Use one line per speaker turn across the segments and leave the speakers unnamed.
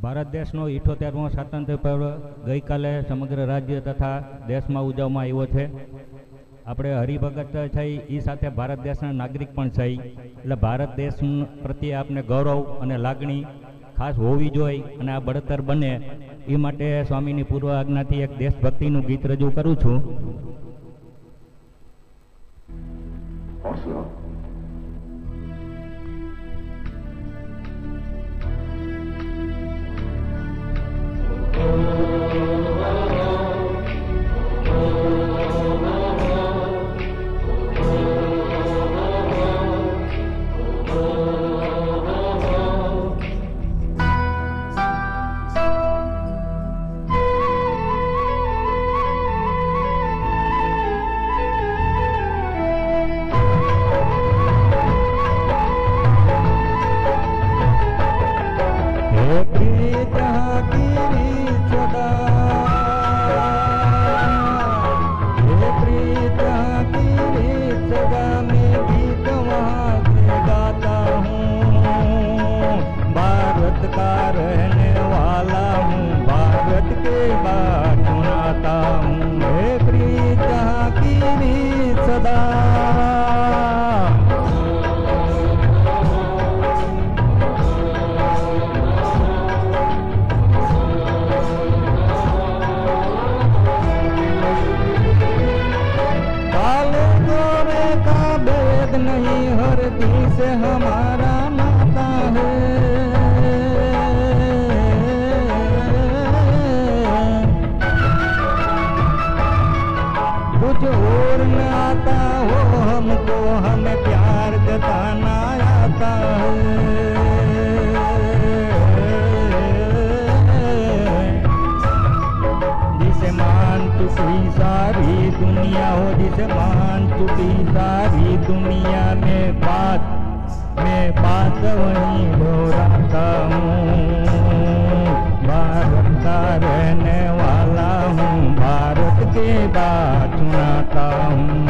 ભારત દેશનો 78મો સ્વાતંત્ર્ય પર્વ ગઈકાલે સમગ્ર રાજ્ય તથા દેશમાં ઉજવવામાં આવ્યો છે। આપણે હરિભગત થઈ એ સાથે ભારત દેશના નાગરિક પણ થઈ, એટલે ભારત દેશ પ્રત્યે આપને ગૌરવ અને લાગણી ખાસ હોવી જોઈએ અને આ બળતર બને એ માટે સ્વામીની પૂર્વ આજ્ઞાથી એક દેશભક્તિનું ગીત રજૂ કરું છું। नहीं हर दिल से हमारा नाता है, कुछ और न आता हो हमको, हमें प्यार जताना आता है। जिसे मान चुकी सारी दुनिया हो, जिसे मान चुकी सारी दुनिया में बात वहीं दोहराता हूँ। भारत का रहने वाला हूँ, भारत के बात सुनाता हूँ।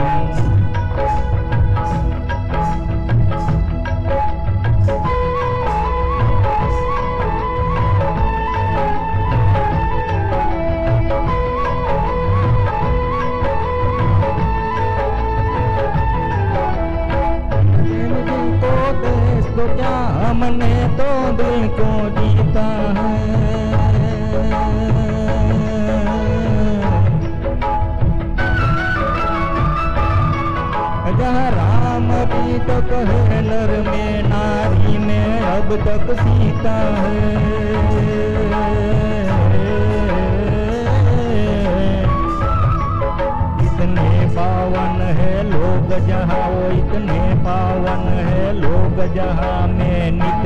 तो क्या हमने तो दिल को जीता है, जहाँ राम अभी तक है नर में, नारी में अब तक सीता है। इतने पावन है लोग जहाँ, वो इतने पावन है लोग जहाँ, मैं नित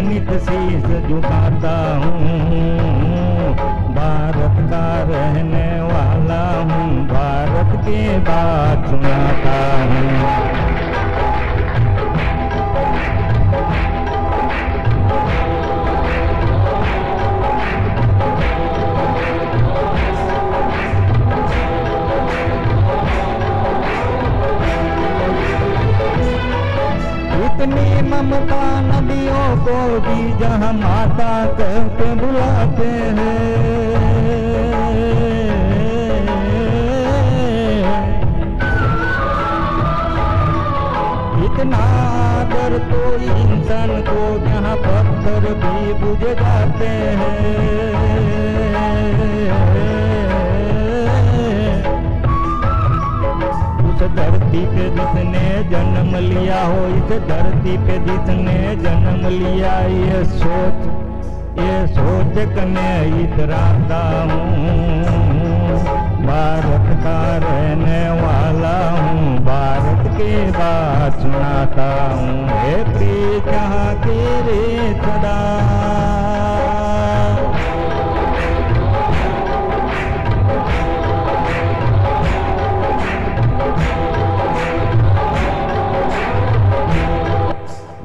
नित शीश झुकाता हूँ। भारत का रहने वाला हूँ, भारत के बात सुनाता हूँ। इतनी ममता नदियों को भी जहाँ माता कहते बुलाते हैं, इतना आदर तो इंसान को जहाँ पत्थर भी बुझ जाते हैं। उस धरती पे जिसने जन्म लिया हो, इस धरती पे जिसने जन्म लिया, ये सोच कर मैं इतराता हूँ। भारत का रहने वाला हूँ, भारत के बात सुनाता हूँ। हे प्रिय जहाँ के रे सदा,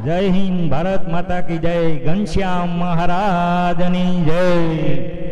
जय हिंद, भारत माता की जय, घनश्याम महाराजनी जय।